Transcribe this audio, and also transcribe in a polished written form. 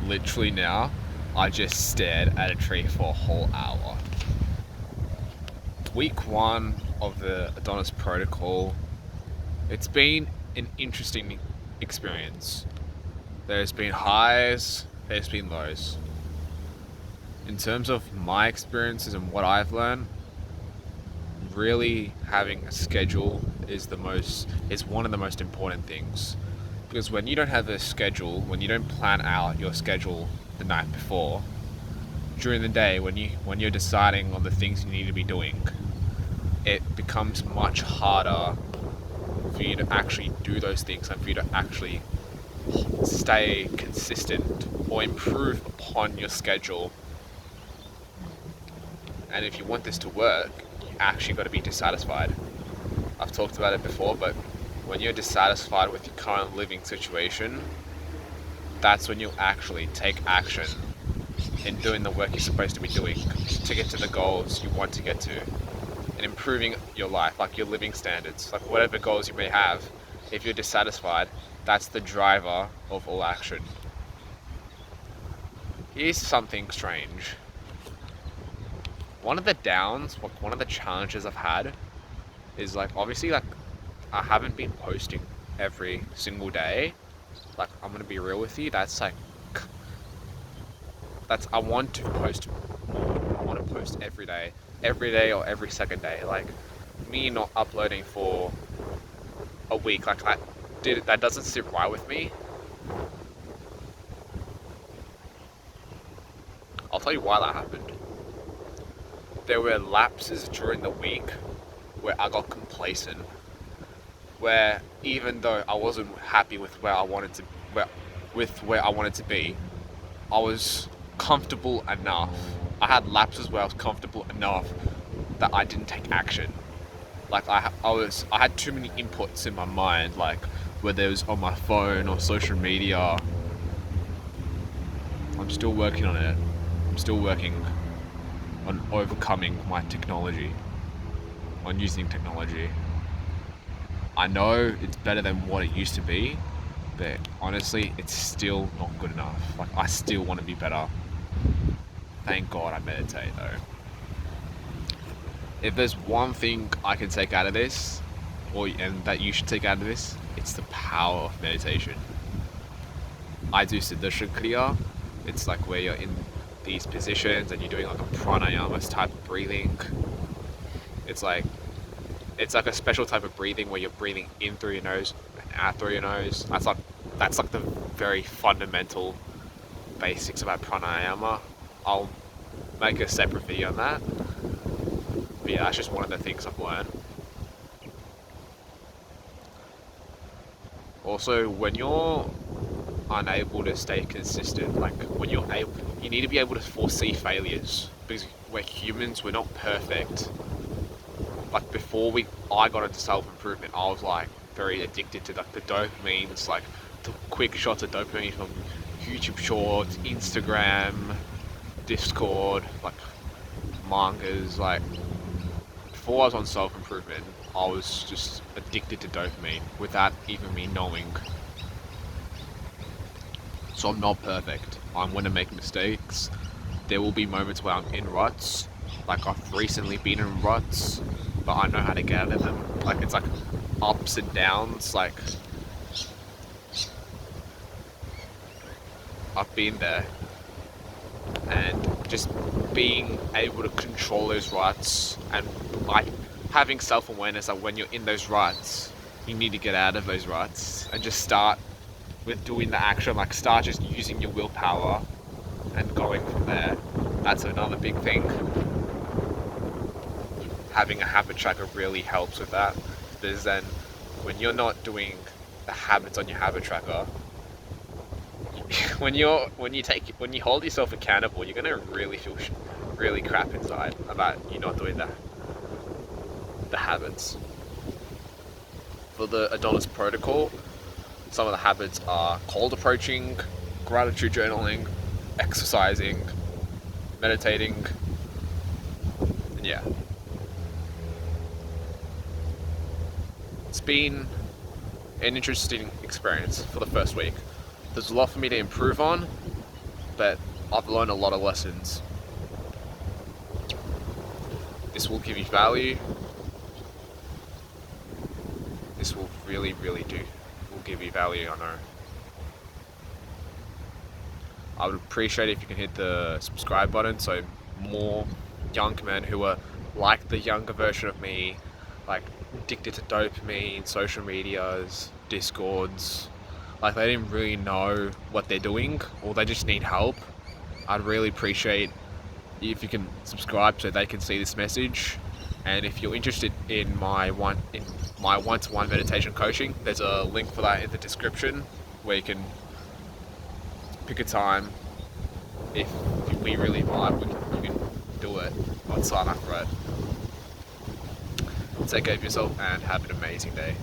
literally now, I just stared at a tree for a whole hour. Week 1 of the Adonis protocol, it's been an interesting experience. There's been highs, there's been lows. In terms of my experiences and what I've learned, really having a schedule is one of the most important things. Because when you don't have a schedule, when you don't plan out your schedule the night before, during the day when you're deciding on the things you need to be doing, it becomes much harder for you to actually do those things and for you to actually stay consistent or improve upon your schedule. And if you want this to work, you actually got to be dissatisfied. I've talked about it before, but when you're dissatisfied with your current living situation, that's when you'll actually take action in doing the work you're supposed to be doing to get to the goals you want to get to, and improving your life, like your living standards, like whatever goals you may have. If you're dissatisfied, that's the driver of all action. Here's something strange. One of the challenges I've had is obviously I haven't been posting every single day. I'm gonna be real with you, I want to post more. I want to post every day or every second day. Me not uploading for a week, that doesn't sit right with me. I'll tell you why that happened. There were lapses during the week where I got complacent, where even though I wasn't happy with where I wanted to be, I was comfortable enough. I had lapses where I was comfortable enough that I didn't take action. I had too many inputs in my mind, whether it was on my phone or social media. I'm still working on it. I'm still working on overcoming my technology, on using technology. I know it's better than what it used to be, but honestly, it's still not good enough. I still want to be better. Thank God I meditate though. If there's one thing I can take out of this, and that you should take out of this, it's the power of meditation. I do Siddhasha Kriya. It's where you're in these positions and you're doing a pranayama type of breathing. It's like a special type of breathing where you're breathing in through your nose and out through your nose. That's the very fundamental basics about pranayama. I'll make a separate video on that. But yeah, that's just one of the things I've learned. Also, when you're unable to stay consistent, you need to be able to foresee failures, because we're humans, we're not perfect. Before I got into self-improvement, I was very addicted to the dopamines, the quick shots of dopamine from YouTube Shorts, Instagram, Discord, mangas. Before I was on self-improvement, I was just addicted to dopamine without even me knowing. So I'm not perfect. I'm going to make mistakes. There will be moments where I'm in ruts. I've recently been in ruts, but I know how to get out of them. It's ups and downs. I've been there. And just being able to control those ruts and having self-awareness that when you're in those ruts, you need to get out of those ruts and just start with doing the action. Start just using your willpower and going from there. That's another big thing. Having a habit tracker really helps with that, because then when you're not doing the habits on your habit tracker, when you hold yourself accountable, you're gonna really feel really crap inside about you not doing the habits. For the Adonis protocol, some of the habits are cold approaching, gratitude journaling, exercising, meditating, and yeah. It's been an interesting experience for the first week. There's a lot for me to improve on, but I've learned a lot of lessons. This will give you value. This will really, really will give you value, I know. I would appreciate it if you can hit the subscribe button so more young men who are like the younger version of me, like addicted to dopamine, social medias, discords, like they didn't really know what they're doing or they just need help. I'd really appreciate if you can subscribe so they can see this message. And if you're interested in my one-to-one meditation coaching, there's a link for that in the description where you can pick a time. If we really vibe, we can do it. I'd sign up for it. Take care of yourself and have an amazing day.